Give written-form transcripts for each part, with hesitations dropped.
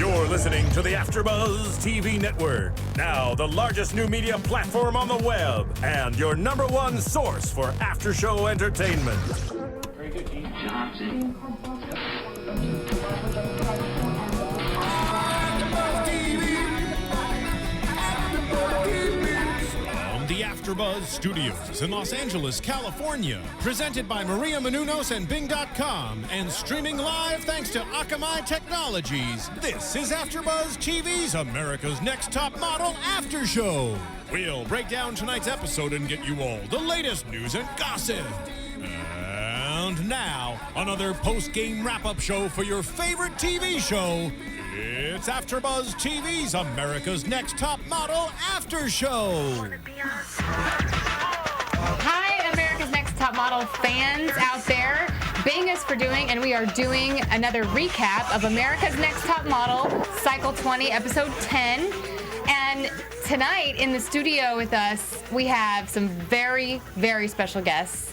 You're listening to the AfterBuzz TV network, now the largest new media platform on the web, and your number one source for after-show entertainment. Very good, Gene Johnson. The AfterBuzz Studios in Los Angeles, California. Presented by Maria Menounos and Bing.com and streaming live thanks to Akamai Technologies. This is AfterBuzz TV's America's Next Top Model After Show. We'll break down tonight's episode and get you all the latest news and gossip. And now, another post-game wrap-up show for your favorite TV show. It's AfterBuzz TV's America's Next Top Model After Show. Hi, America's Next Top Model fans out there. Bang us for doing, and we are doing another recap of America's Next Top Model, Cycle 20, Episode 10. And tonight in the studio with us, we have some very, very special guests.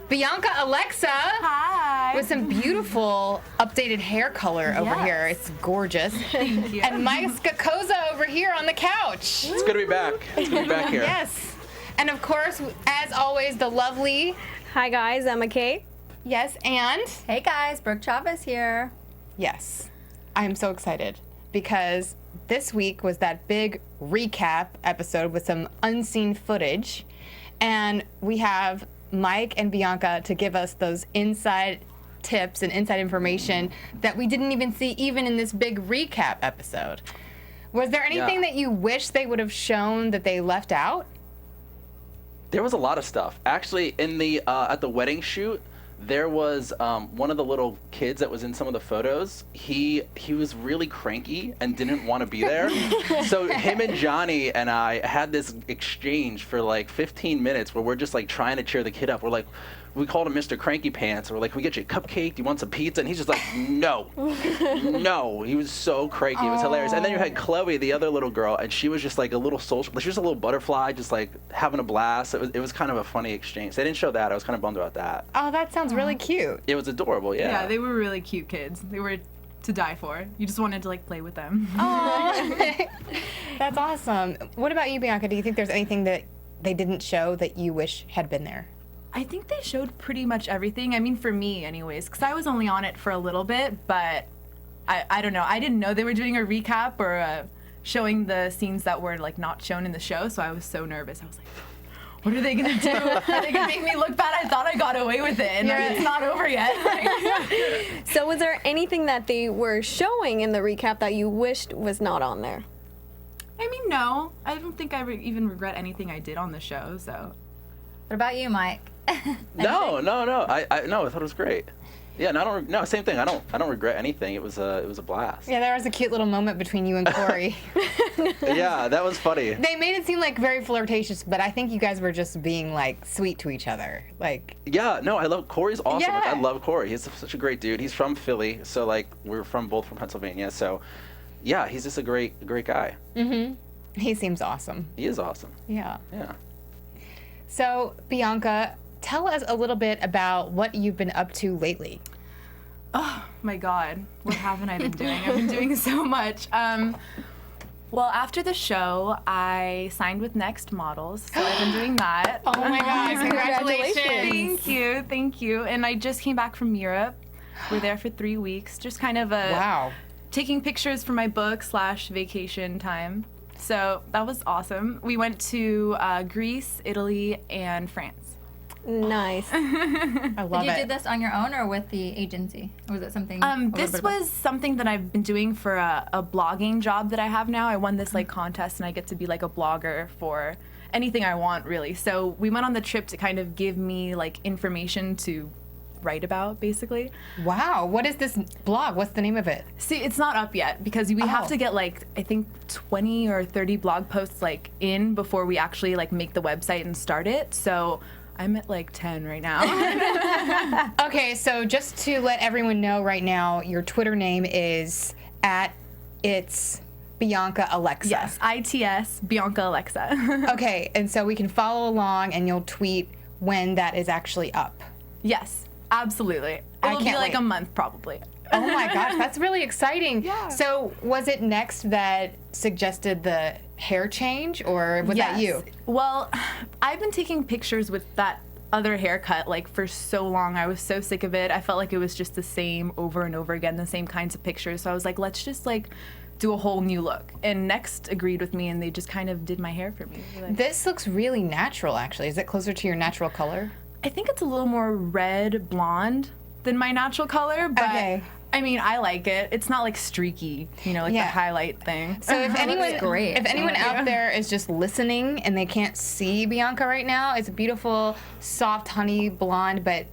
Bianca Alexa. Hi. With some beautiful updated hair color over here. It's gorgeous. Thank you. And Mike Scocozza over here on the couch. It's good to be back. It's good to be back here. Yes. And of course, as always, the lovely. Hi guys, Emma Kate. Yes, and. Hey guys, Brooke Chavez here. Yes. I'm so excited because this week was that big recap episode with some unseen footage. And we have Mike and Bianca to give us those inside tips and inside information that we didn't even see even in this big recap episode. Was there anything that you wish they would have shown that they left out? There was a lot of stuff. Actually, in the at the wedding shoot, there was one of the little kids that was in some of the photos. He was really cranky and didn't want to be there. So him and Johnny and I had this exchange for like 15 minutes where we're just like trying to cheer the kid up. We're like, we called him Mr. Cranky Pants. We're like, can we get you a cupcake? Do you want some pizza? And he's just like, no, no. He was so cranky. It was hilarious. And then you had Chloe, the other little girl, and she was just like a little social. She was a little butterfly, just like having a blast. It was kind of a funny exchange. They didn't show that. I was kind of bummed about that. Oh, that sounds really cute. It was adorable, yeah. Yeah, they were really cute kids. They were to die for. You just wanted to like play with them. Oh, that's awesome. What about you, Bianca? Do you think there's anything that they didn't show that you wish had been there? I think they showed pretty much everything. I mean, for me anyways, because I was only on it for a little bit, but I don't know. I didn't know they were doing a recap or showing the scenes that were like not shown in the show, so I was so nervous. I was like, what are they gonna do? Are they gonna make me look bad? I thought I got away with it, and it's not over yet. So was there anything that they were showing in the recap that you wished was not on there? I mean, no. I don't think I even regret anything I did on the show, so. What about you, Mike? No. I thought it was great. Yeah, no, same thing. I don't regret anything. It was a blast. Yeah, there was a cute little moment between you and Corey. Yeah, that was funny. They made it seem like very flirtatious, but I think you guys were just being like sweet to each other. Like. Yeah, no, I love Corey's awesome. Yeah. Like, I love Corey. He's such a great dude. He's from Philly, so like we're both from Pennsylvania. So, yeah, he's just a great guy. Mhm. He seems awesome. He is awesome. Yeah. Yeah. So, Bianca, tell us a little bit about what you've been up to lately. Oh my God, what haven't I been doing? I've been doing so much. Well, after the show, I signed with Next Models, so I've been doing that. Oh my God, congratulations. Thank you. And I just came back from Europe. We're there for 3 weeks, just kind of taking pictures for my book / vacation time. So that was awesome. We went to Greece, Italy, and France. Nice. I love it. Did you do this on your own or with the agency? Or was it something? This was something that I've been doing for a blogging job that I have now. I won this like contest and I get to be like a blogger for anything I want, really. So we went on the trip to kind of give me like information to write about, basically. Wow, what is this blog? What's the name of it? See, it's not up yet because we have to get like, I think 20 or 30 blog posts like in before we actually like make the website and start it. So I'm at like 10 right now. Okay, so just to let everyone know right now, your Twitter name is @it's Bianca Alexa. Yes, ITS Bianca Alexa. Okay, and so we can follow along and you'll tweet when that is actually up. Yes, absolutely. It'll be like a month probably. Oh my gosh, that's really exciting. Yeah. So was it Next that suggested the hair change, or was that you? Well, I've been taking pictures with that other haircut like for so long. I was so sick of it. I felt like it was just the same over and over again, the same kinds of pictures. So I was like, let's just like do a whole new look. And Next agreed with me, and they just kind of did my hair for me. Like, This looks really natural, actually. Is it closer to your natural color? I think it's a little more red blonde than my natural color, but Okay. I mean, I like it. It's not like streaky, you know, like Yeah. the highlight thing. So if anyone, great. if anyone out there is just listening and they can't see Bianca right now, it's a beautiful, soft honey blonde, but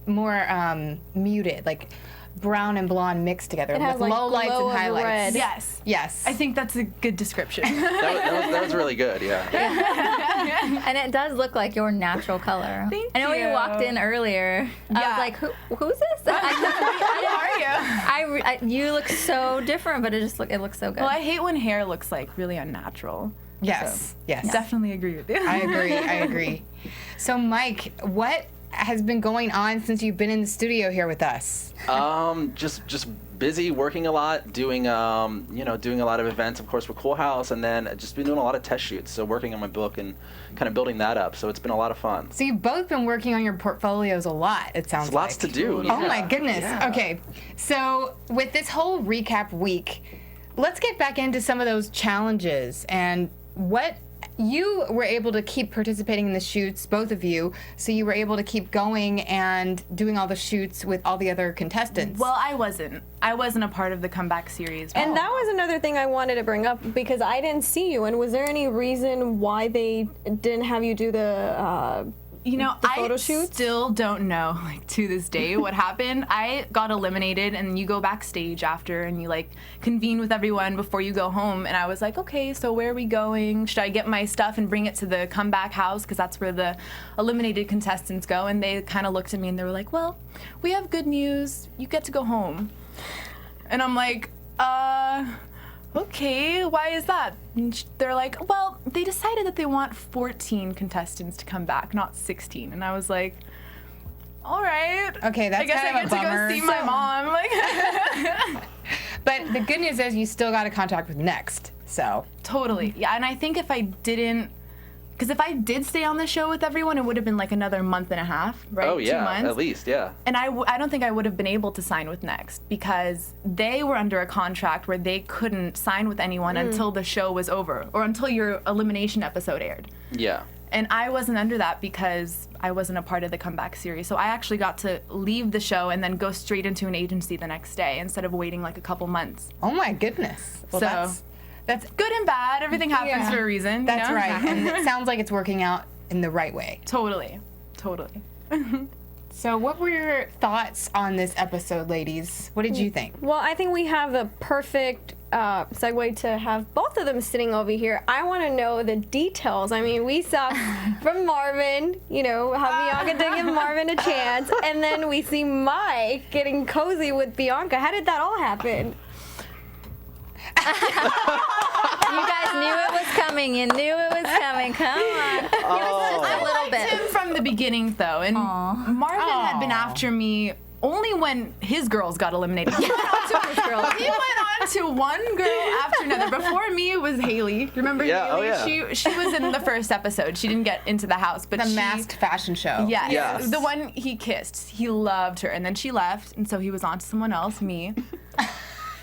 more muted, like brown and blonde mixed together It has, with like, low lights glow and of highlights. red. Yes. Yes. I think that's a good description. That was really good. Yeah. And it does look like your natural color. Thank I know when you you. walked in earlier, I Yeah. was like, who's this? How are you? You look so different, but it looks so good. Well, I hate when hair looks like really unnatural. Yes. Yes. Definitely agree with you. I agree. So Mike, what has been going on since you've been in the studio here with us? Just busy working a lot, doing doing a lot of events, of course, with Cool House, and then just been doing a lot of test shoots. So working on my book and kind of building that up. So it's been a lot of fun. So you've both been working on your portfolios a lot, it sounds There's lots like. to do. Oh my Yeah. goodness. Yeah. Okay. So with this whole recap week, let's get back into some of those challenges and what you were able to keep participating in the shoots, both of you, so you were able to keep going and doing all the shoots with all the other contestants. Well, I wasn't. I wasn't a part of the comeback series. And that was another thing I wanted to bring up because I didn't see you. And was there any reason why they didn't have you do the You know, the photo I shoots? still don't know, like, to this day what happened. I got eliminated, and you go backstage after, and you, like, convene with everyone before you go home. And I was like, okay, so where are we going? Should I get my stuff and bring it to the comeback house? Because that's where the eliminated contestants go. And they kind of looked at me, and they were like, well, we have good news. You get to go home. And I'm like, okay, why is that? And they're like, well, they decided that they want 14 contestants to come back, not 16. And I was like, all right. Okay, that's I guess kind I of get a to bummer. go see my mom. Like, But the good news is you still got a contract with Next, so. totally. Yeah, and I think if I didn't, because if I did stay on the show with everyone, it would have been like another month and a half, right? Oh 2 yeah, months. at least, yeah. And I don't think I would have been able to sign with Next because they were under a contract where they couldn't sign with anyone until the show was over or until your elimination episode aired. Yeah. And I wasn't under that because I wasn't a part of the comeback series. So I actually got to leave the show and then go straight into an agency the next day instead of waiting like a couple months. Oh my goodness. Well, So- that's Good and bad. Everything happens Yeah. for a reason. you that's know? right. And it sounds like it's working out in the right way. Totally. So what were your thoughts on this episode, ladies? What did you think? Well, I think we have the perfect segue to have both of them sitting over here. I want to know the details. I mean, we saw from Marvin, you know, how Bianca did give Marvin a chance, and then we see Mike getting cozy with Bianca. How did that all happen? You guys knew it was coming. You knew it was coming. Come on. Give us just a little Liked him bit. from the beginning, though. And Aw. Marvin had been Aw. after me only when his girls got eliminated. He went on to his girls. He went on to one girl after another. Before me, it was Haley. Remember Yeah, oh, Haley? yeah. She was in the first episode. She didn't get into the house, but The she, masked fashion show. Yes, Yes. the one he kissed. He loved her, and then she left, and so he was on to someone else, me.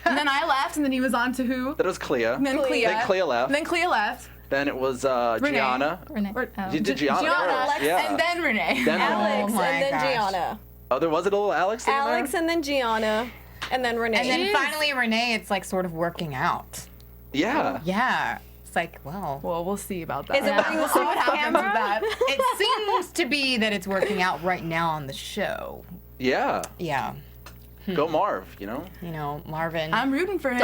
And then I left, and then he was on to who? That was Clea. And then Clea. Then Clea left. And then Clea left. Then it was Renee. Gianna. Renee. Oh. You did Gianna, Gianna, first. Yeah. and then Renee. Then Alex, Oh my and then gosh. Gianna. Oh, there was a little Alex in Alex, there? and then Gianna, and then Renee. And then finally, Renee, it's like sort of working out. Yeah. Yeah. It's like, well, Well, we'll see about that. Is it working We'll see what off happens with camera? that. it seems to be that it's working out right now on the show. Yeah. Yeah. Go Marv, you know? You know, Marvin. I'm rooting for him.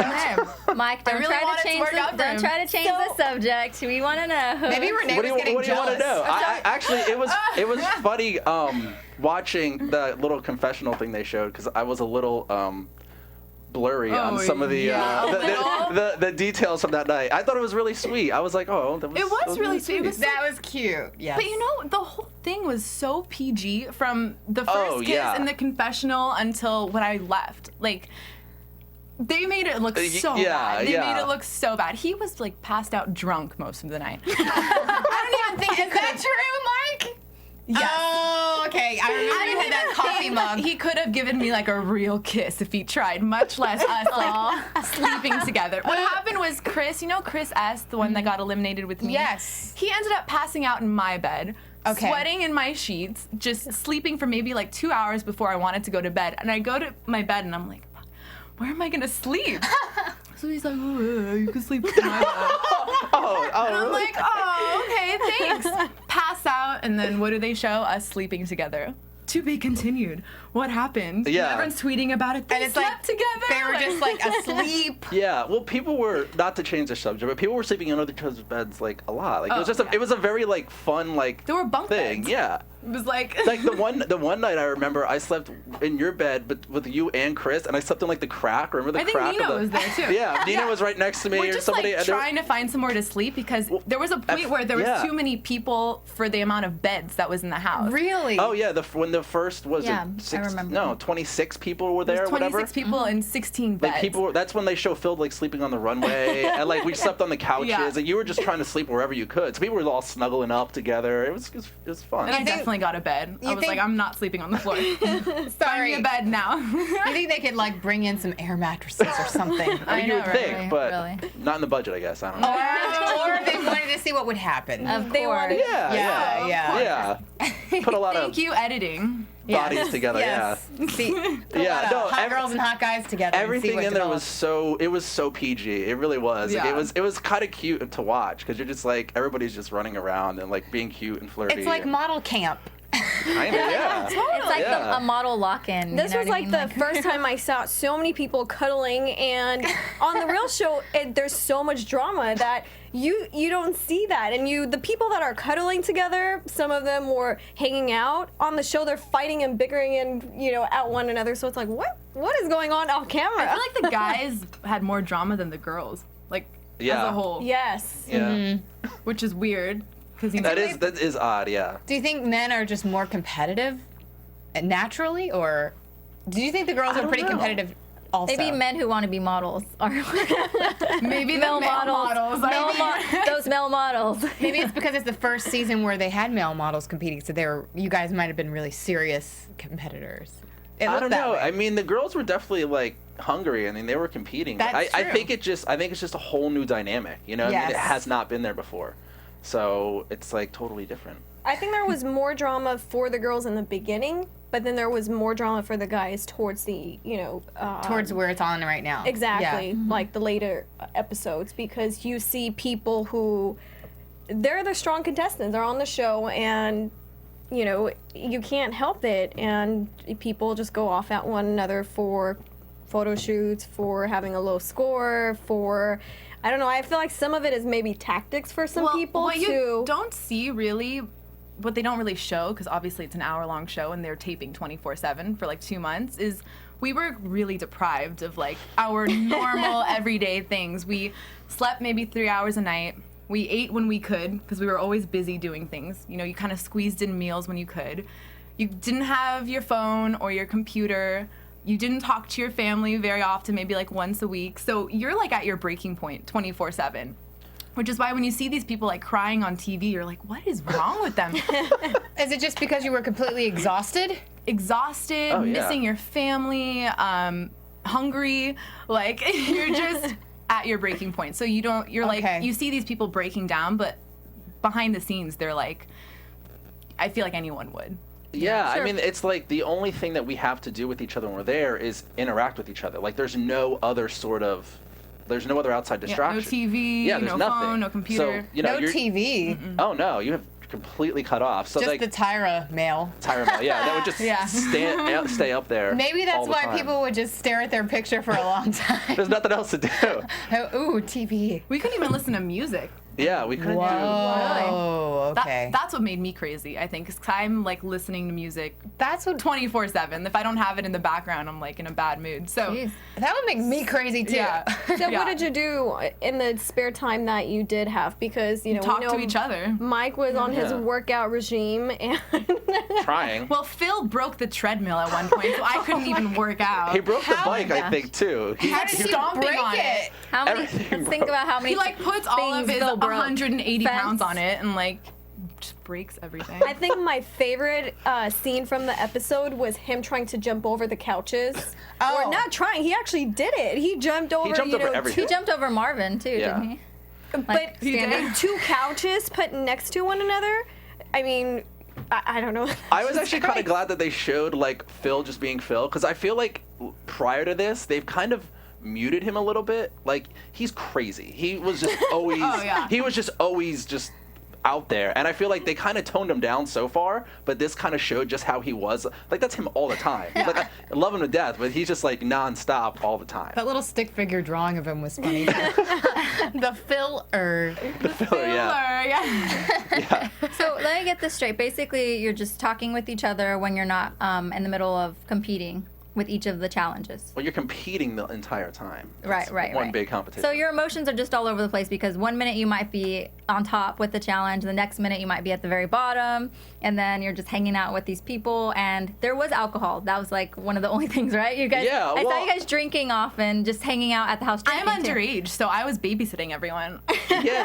Mike, don't really try want to it to change work out for don't him. try to change the subject. We want to know. Maybe Renee What do was you getting want jealous. to know? I actually it was funny watching the little confessional thing they showed because I was a little blurry on some of the, the details from that night. I thought it was really sweet. I was like, oh, that was. It was really sweet. That was cute. Yes. But you know, the whole thing was so PG from the first kiss in the confessional until when I left. Like, they made it look so bad. They made it look so bad. He was like passed out drunk most of the night. I don't even think is that true, Mike? Yes. Oh, okay. I remember you had that coffee mug. He could have given me like a real kiss if he tried, much less us like sleeping together. What happened was Chris, you know Chris S., the one that got eliminated with me? Yes. He ended up passing out in my bed, sweating in my sheets, just sleeping for maybe like 2 hours before I wanted to go to bed. And I go to my bed and I'm like, where am I gonna sleep? So he's like, oh, you can sleep in my bed. And I'm like, oh, okay, thanks. Pass out, and then what do they show? Us sleeping together. To be continued. What happened? Yeah. Everyone's tweeting about it. They And it's slept like together. they were just like asleep. Yeah, well, people were, not to change the subject, but people were sleeping in other people's beds like a lot. Like it was just it was a very like fun like There were bunk thing. beds. Yeah. It was like Like the one night I remember I slept in your bed but with you and Chris, and I slept in like the crack. Remember the I think crack Nina of the was there too. Yeah, Nina was right next to me We're or just somebody. like and there- trying to find somewhere to sleep because there was a point where there was too many people for the amount of beds that was in the house. Really? Oh yeah, when the first was Yeah, it I remember. No, 26 people were there. There was or 26 whatever. people and 16 beds. Like people, that's when they show Phil like sleeping on the runway, and like we slept on the couches, Yeah. and you were just trying to sleep wherever you could. So people were all snuggling up together. It was fun. And I definitely got a bed. I was think- like, I'm not sleeping on the floor. Find Sorry. me a bed now. I think they could like bring in some air mattresses or something. I you know, would right? think, but really. not in the budget, I guess. I don't know. Or if they wanted to see what would happen. Of They course. wanted- Yeah. Put a lot Thank of you, editing. bodies together. Yes. See, put Yeah. a lot of No, hot girls and hot guys together. and see Everything what in there develops. was so PG. It really was. Like, Yeah. it was kind of cute to watch because you're just like everybody's just running around and like being cute and flirty. It's like model camp. Kinda, yeah. It's like Yeah. a model lock-in. This you know was what I like mean? the first time I saw so many people cuddling, and on the real show, there's so much drama that you don't see that, and the people that are cuddling together, some of them were hanging out on the show. They're fighting and bickering and at one another. So it's like, what is going on off camera? I feel like the guys had more drama than the girls, like as Yeah. a whole. yes. Yeah. Which is weird because That is odd. Yeah. Do you think men are just more competitive naturally, or do you think the girls are pretty know. competitive also? Maybe men who want to be models are maybe the male male models. Those male models. Maybe it's because it's the first season where they had male models competing, so you guys might have been really serious competitors. It I looked don't that know. way. I mean, the girls were definitely like hungry. I mean, they were competing. But That's I true. think it's just a whole new dynamic. You know, I mean, it Yes. has not been there before, so it's like totally different. I think there was more drama for the girls in the beginning, but then there was more drama for the guys towards the towards where it's on right now. exactly Yeah. like the later episodes, because you see people who they're the strong contestants, they're on the show, and you can't help it, and people just go off at one another for photo shoots, for having a low score, for I don't know, I feel like some of it is maybe tactics for some people what too. you don't see really, what they don't really show, because obviously it's an hour-long show and they're taping 24/7 for like 2 months, is we were really deprived of like our normal everyday things. We slept maybe 3 hours a night. We ate when we could because we were always busy doing things. You kind of squeezed in meals when you could. You didn't have your phone or your computer. You didn't talk to your family very often, maybe like once a week. So you're like at your breaking point 24/7. Which is why when you see these people like crying on TV, you're like, what is wrong with them? Is it just because you were completely exhausted? Exhausted, Oh, yeah. missing your family, hungry, like you're just at your breaking point. So you're Okay. like, you see these people breaking down, but behind the scenes, they're like, I feel like anyone would. Yeah, I mean, it's like the only thing that we have to do with each other when we're there is interact with each other. Like, there's no other outside distraction. No TV, Yeah, there's no nothing. phone, no computer. So, No you're, TV. Oh no, you have completely cut off. So Just like the Tyra mail. Tyra Mail, yeah, that would just Yeah. stay up there. Maybe all that's the why time. people would just stare at their picture for a long time. There's nothing else to do. Ooh, TV. We couldn't even listen to music. Yeah, we couldn't do. Whoa. That- Okay. that's what made me crazy, I think, because I'm like listening to music That's what 24/7. If I don't have it in the background, I'm like in a bad mood. So Jeez. that would make me crazy too. yeah. So Yeah. what did you do in the spare time that you did have? Because we Talk know to each other. Mike was on his Yeah. workout regime, and Trying. Well, Phil broke the treadmill at one point, so I couldn't even work out. He broke the How- bike, I think, too. How did you stomping break on it? it. How many? Everything Let's think broke. about how many. He like puts all of things his Phil broke. 180 pounds Fence. on it and like just breaks everything. I think my favorite scene from the episode was him trying to jump over the couches. Oh. Or not trying, he actually did it. He jumped over, jumped over everything. He jumped over Marvin too, Yeah. didn't he? but Like, standing. two couches put next to one another. I mean, I don't know. I was actually kind of glad that they showed like Phil just being Phil, because I feel like prior to this they've kind of muted him a little bit. Like, he's crazy. He was just always he was just always just out there, and I feel like they kind of toned him down so far, but this kind of showed just how he was. Like, that's him all the time. Like, I love him to death, but he's just like non-stop all the time. That little stick figure drawing of him was funny. The filler. The filler, yeah. yeah. So let me get this straight. Basically, you're just talking with each other when you're not in the middle of competing with each of the challenges. Well, you're competing the entire time. Right, It's right, one right. big competition. So your emotions are just all over the place because 1 minute you might be on top with the challenge, the next minute you might be at the very bottom, and then you're just hanging out with these people. And there was alcohol. That was like one of the only things, right? You guys, Yeah, I saw well- you guys drinking often, just hanging out at the house. I'm drinking, too. underage, so I was babysitting everyone. Yeah.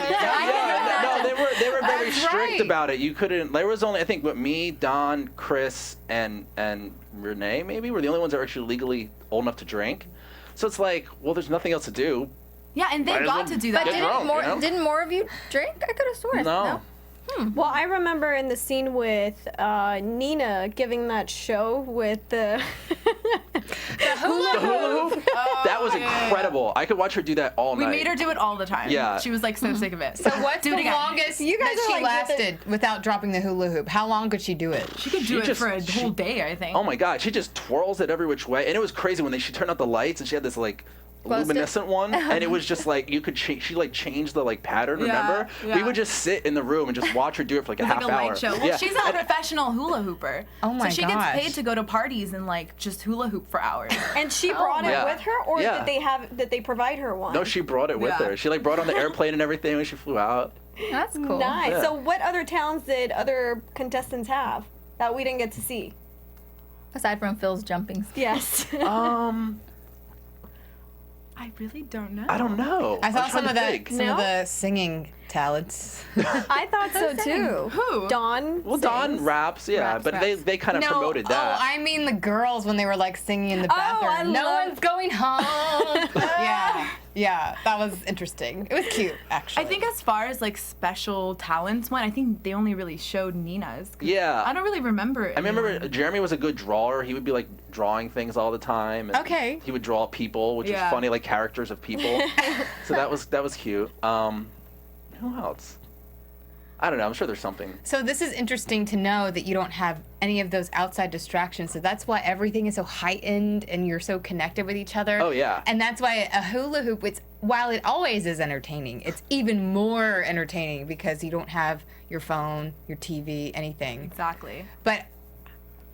No, they were very That's strict right. about it. You couldn't. There was only, I think, what, me, Don, Chris, and Renee maybe were the only ones that were actually legally old enough to drink. So it's like, well, there's nothing else to do. Yeah, and they Might as got well to do But that. Get drunk, you know? didn't more of you drink? I could have sworn. No. Well, I remember in the scene with Nina giving that show with the The hula hoop. That was incredible. I could watch her do that all We night. made her do it all the time. Yeah. She was like so sick of it. So what's do the it again. longest You guys that are she like with lasted without dropping the hula hoop? How long could she do it? She could do it just- for a she- whole day, I think. Oh my God, she just twirls it every which way, and it was crazy when she turned out the lights and she had this like Glow stick? luminescent one, and it was just like you could she like changed the like pattern. Remember? yeah. We would just sit in the room and just watch her do it for like a It was half like a hour. light show. Well, Yeah. she's a professional hula hooper. Oh my So she gosh. gets paid to go to parties and like just hula hoop for hours. and she brought it Yeah. with her, or Yeah. did they provide her one? No, she brought it with Yeah. her. She like brought it on the airplane and everything when she flew out. That's cool. Nice. Yeah. So what other talents did other contestants have that we didn't get to see? Aside from Phil's jumping. Yes. I really don't know. I don't know. I saw I'm some trying of to the think. some of the singing talents. I thought so too. Who? Dawn. Well, sings. Dawn raps, yeah, Raps, but raps. they kind of promoted that. Oh, I mean the girls when they were like singing in the Oh, bathroom. I No love- one's going home. yeah, that was interesting. It was cute, actually. I think as far as like special talents went, I think they only really showed Nina's. 'cause Yeah. I don't really remember. I remember Jeremy was a good drawer. He would be like drawing things all the time. And Okay. He would draw people, which Yeah. was funny, like characters of people. So that was cute. Who else? I don't know. I'm sure there's something. So this is interesting to know that you don't have any of those outside distractions. So that's why everything is so heightened and you're so connected with each other. Oh, yeah. And that's why a hula hoop, while it always is entertaining, it's even more entertaining because you don't have your phone, your TV, anything. Exactly. But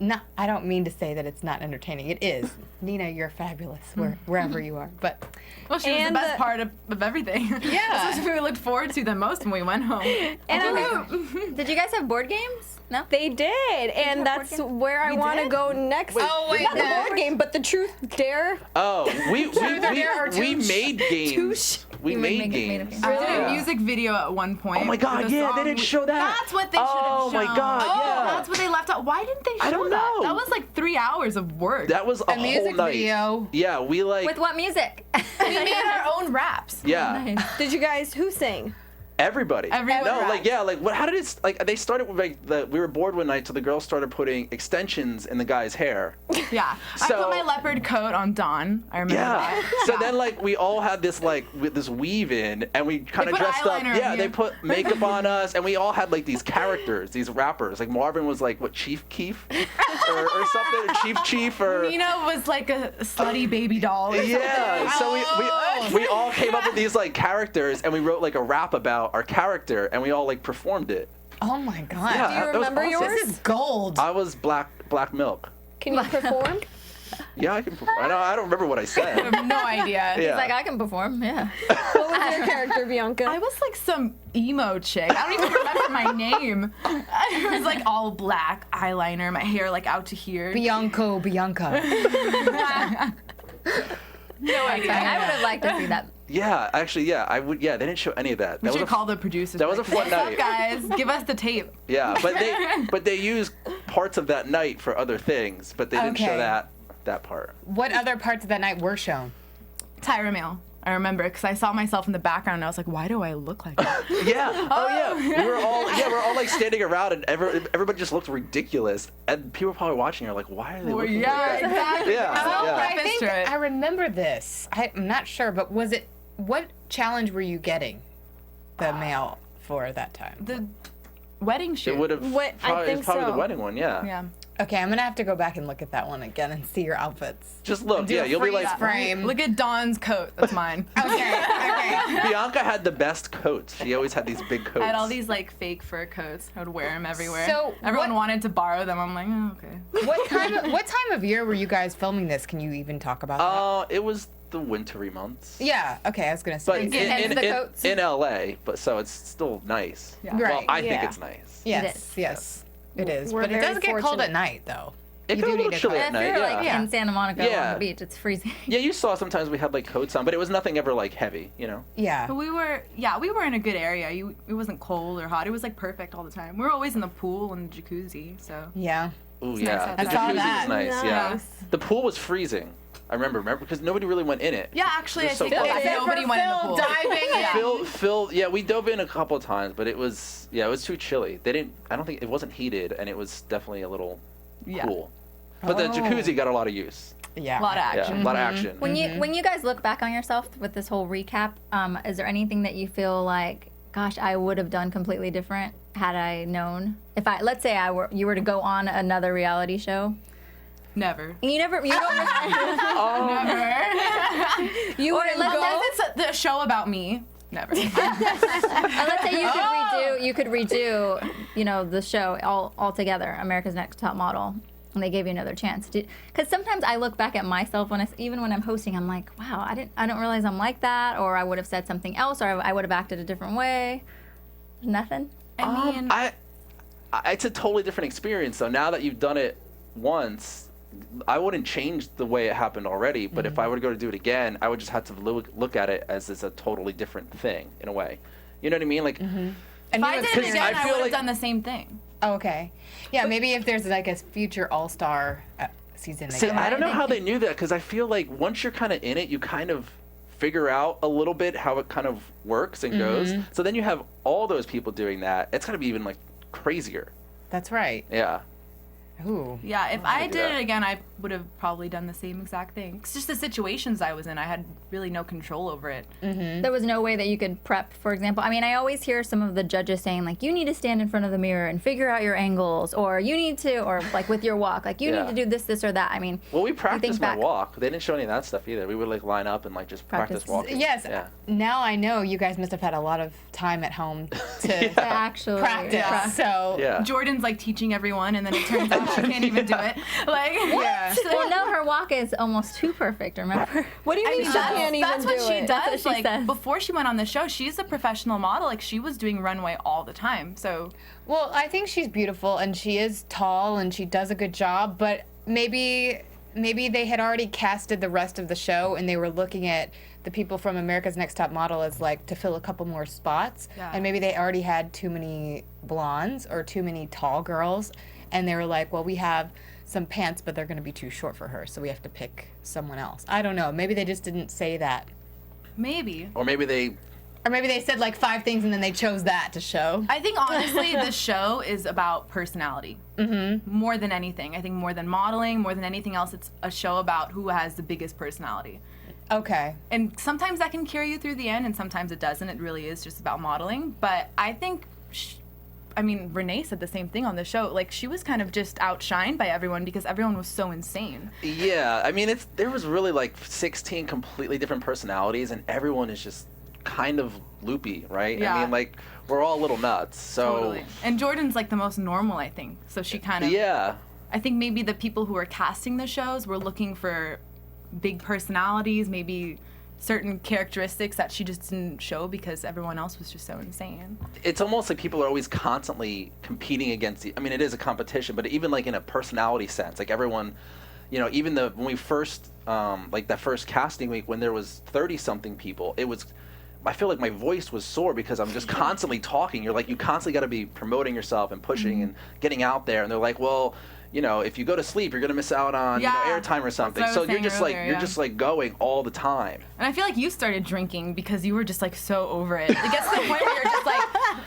no, I don't mean to say that it's not entertaining. It is. Nina, you're fabulous wherever you are. But Well, she was the And best part of everything. Yeah. This was what we looked forward to the most when we went home. And Did you guys have board games? No. they did, and that's where I want to did? go next. Oh, wait, not the no. board game, but the truth dare. Oh, we Dare or Toosh? made games. We You would made make it- made games. it. We did Yeah. a music video at one point. Oh my God! with a Yeah, they song didn't we- show that. That's what they should have Oh shown. my God! Oh, Yeah. that's what they left out. Why didn't they show I don't that? know. That was like 3 hours of work. That was a a music whole night. video. Yeah, we like. With what music? we made our own raps. Yeah. Did you guys who sang? Everybody. Everyone No, raps. like yeah, like what? How did it? Like they started with like we were bored one night, so the girls started putting extensions in the guy's hair. Yeah. I So- put my leopard coat on Dawn. I remember Yeah. that. So then like we all had this like with this weave in, and we kind of put dressed up. eyeliner on Yeah, you. they put makeup on us, and we all had like these characters, these rappers. Like Marvin was like what Chief Keef or something, or Chief or. Nina was like a slutty baby doll. Or Yeah, something. so we all came up with these like characters, and we wrote like a rap about our character, and we all like performed it. Oh my god. Yeah, Do you it was remember awesome. yours? This is gold. I was black milk. Can you perform? Yeah, I can perform. I don't remember what I I said. have no idea. Yeah. Like, I can perform, yeah. What was your character, Bianca? I was like some emo chick. I don't even remember my name. I was like all black eyeliner, my hair like out to here. Bianca. No idea. I would have liked to see that. Yeah, actually, yeah, I would. Yeah, they didn't show any of that. We That should was call the producers. that was like, a fun "What's up, night." guys? Give us the tape. Yeah, but they used parts of that night for other things, but they didn't show Okay. that part. What other parts of that night were shown? Tyra Mail. I remember because I saw myself in the background and I was like, why do I look like that? Yeah. Oh yeah. We're all like standing around, and everybody just looked ridiculous, and people were probably watching are like, why are they looking like that? exactly. Yeah, Oh, yeah. I preface think to it. I remember this. I'm not sure, but what challenge were you getting the mail for that time? The wedding shoot. It would have What- I probably, think it's probably so. the wedding one. Yeah. Yeah. Okay, I'm gonna have to go back and look at that one again and see your outfits. Just look. Do Yeah, a you'll be freeze like, frame. Look at Dawn's coat. That's mine. Okay. Bianca had the best coats. She always had these big coats. I had all these like fake fur coats. I would wear them everywhere. So, everyone what- wanted to borrow them. I'm like, oh, okay. What time of year were you guys filming this? Can you even talk about that? It was the wintry months. Yeah. Okay, I was gonna But say. Hence the coats. in LA, but so it's still nice. Yeah. Right. Well, I think Yeah. it's nice. Yes. Yes. It is. We're But it very does get cold fortunate. at night, though. It You got do a little need a chilly coat. at If night. you're Yeah. like in Santa Monica Yeah. on the beach, it's freezing. Yeah, you saw sometimes we had like coats on, but it was nothing ever like heavy, you know? Yeah. But we were in a good area. It wasn't cold or hot. It was like perfect all the time. We were always in the pool and the jacuzzi. So Yeah. Ooh, nice yeah. out The there. I saw jacuzzi that. was nice, yeah. Nice. The pool was freezing. I remember, because nobody really went in it. yeah, actually, I It was so take that cold. back. Nobody went in the pool. diving. Phil, yeah, we dove in a couple of times, but it was too chilly. I don't think, it wasn't heated, and it was definitely a little Yeah. cool. But the Oh. jacuzzi got a lot of use. Yeah. A lot of Yeah, action. a lot of action. When you guys look back on yourself with this whole recap, is there anything that you feel like, gosh, I would have done completely different had I known? If let's say you were to go on another reality show, Never. and you don't. Never. You wouldn't let Unless it's the show about me. Never. let's say you could redo, the show all together, America's Next Top Model, and they gave you another chance. Because sometimes I look back at myself even when I'm hosting, I'm like, wow, I don't realize I'm like that, or I would have said something else, or I would have acted a different way. Nothing. I mean, It's a totally different experience. So now that you've done it once, I wouldn't change the way it happened already. But if I were to go to do it again, I would just have to look at it as a totally different thing in a way. You know what I mean? Like, And if I you did it would- again, I I feel would have like- done the same thing. Oh, okay. Yeah, maybe if there's like a future All-Star season. see, again. I don't know how they knew that, because I feel like once you're kind of in it, you kind of figure out a little bit how it kind of works and goes. So then you have all those people doing that. It's going to be even like crazier. That's right. Yeah. Ooh. Yeah, if I do did that. it again, I would have probably done the same exact thing. It's just the situations I was in, I had really no control over it. There was no way that you could prep, for example. I mean, I always hear some of the judges saying, like, you need to stand in front of the mirror and figure out your angles, or you need to, or like with your walk, like you Yeah. need to do this, or that. I mean, Well, we you think practiced my back- walk. They didn't show any of that stuff either. We would like line up and like just practice Practice. walking. Yes. Yeah. Now I know you guys must have had a lot of time at home to to actually practice. So Yeah. Jordan's like teaching everyone, and then it turns out she can't even do it. Like, yeah. Well, no, her walk is almost too perfect. Remember? What do you mean she can't even that's what do she it? does. That's what she Like says. before she went on the show, she's a professional model. Like she was doing runway all the time. So Well, I think she's beautiful and she is tall and she does a good job, but maybe they had already casted the rest of the show and they were looking at the people from America's Next Top Model as like to fill a couple more spots. Yeah. And maybe they already had too many blondes or too many tall girls and they were like, well, we have some pants, but they're going to be too short for her, so we have to pick someone else. I don't know. Maybe they just didn't say that. maybe. Or maybe they. Or maybe they said like 5 things and then they chose that to show. I think honestly, the show is about personality more than anything. I think more than modeling, more than anything else, it's a show about who has the biggest personality. Okay. And sometimes that can carry you through the end, and sometimes it doesn't. It really is just about modeling. But I think, Renee said the same thing on the show. Like, she was kind of just outshined by everyone because everyone was so insane. Yeah. I mean, there was really like 16 completely different personalities, and everyone is just kind of loopy, right? Yeah. I mean, like, we're all a little nuts. So Totally. And Jordan's like the most normal, I think. So she kind of. yeah. I think maybe the people who are casting the shows were looking for big personalities, maybe certain characteristics that she just didn't show because everyone else was just so insane. It's almost like people are always constantly competing against I mean, it is a competition, but even like in a personality sense, like everyone, you know, even when we first, like that first casting week when there was 30-something people, I feel like my voice was sore because I'm just constantly talking. You're like, you constantly got to be promoting yourself and pushing and getting out there. And they're like, well, you know, if you go to sleep, you're gonna miss out on airtime or something. That's So what I was you're just saying like earlier, just like going all the time. And I feel like you started drinking because you were just like so over it. It gets to the point where you're just like,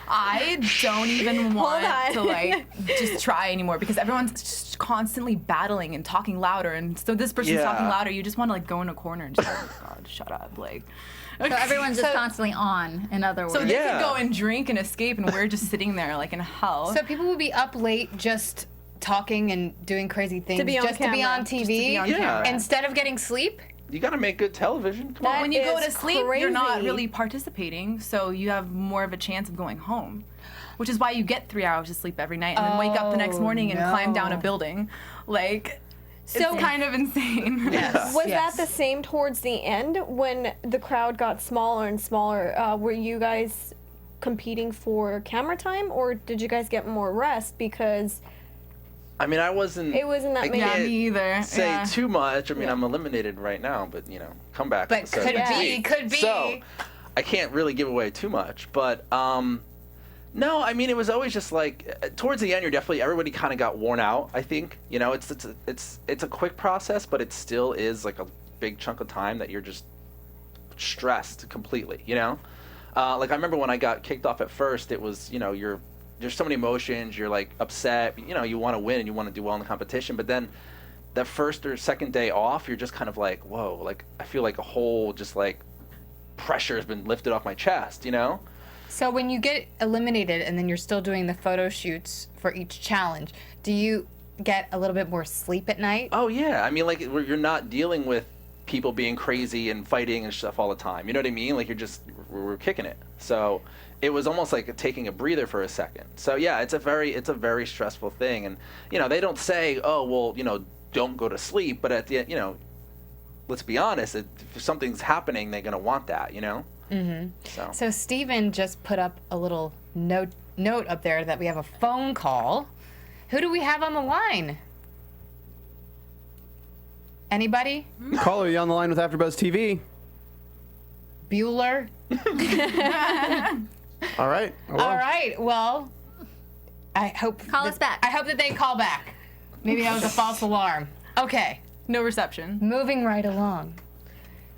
I don't even want to like just try anymore because everyone's just constantly battling and talking louder, and so this person's talking louder. You just want to like go in a corner and just like, oh God, shut up, like. So everyone's just constantly on, in other words. So they could go and drink and escape, and we're just sitting there like in hell. So people would be up late just talking and doing crazy things To be on just to be camera. on Just to TV be on camera. instead of getting sleep. You got to make good television. Come on. When you go is to sleep, you're not crazy. really participating, so you have more of a chance of going home. Which is why you get 3 hours of sleep every night and then wake up the next morning and climb down a building. Like, it's kind of insane. Yes. Was that the same towards the end when the crowd got smaller and smaller? Were you guys competing for camera time, or did you guys get more rest because I mean, it wasn't that I many? Yeah, can't me either. say Yeah. too much. I mean, I'm eliminated right now, but you know, come back. But so could next be, week. could be. So I can't really give away too much, but no, I mean, it was always just like towards the end, everybody kind of got worn out. I think, you know, it's a quick process, but it still is like a big chunk of time that you're just stressed completely. You know, like I remember when I got kicked off at first, it was, you know, there's so many emotions. You're like upset. You know, you want to win and you want to do well in the competition, but then that first or second day off, you're just kind of like, whoa, like I feel like a whole just like pressure has been lifted off my chest. You know. So when you get eliminated and then you're still doing the photo shoots for each challenge, do you get a little bit more sleep at night? Oh yeah, I mean, like you're not dealing with people being crazy and fighting and stuff all the time. You know what I mean? Like we're kicking it. So it was almost like taking a breather for a second. So yeah, it's a very stressful thing. And you know, they don't say, oh well, you know, don't go to sleep. But at the end, you know, let's be honest. If something's happening, they're gonna want that. You know. Mm-hmm. So Steven just put up a little note up there that we have a phone call. Who do we have on the line? Anybody? Caller, you on the line with AfterBuzz TV? Bueller? All right. All right. Well, I hope Call us back. I hope that they call back. Maybe that was a false alarm. Okay. No reception. Moving right along.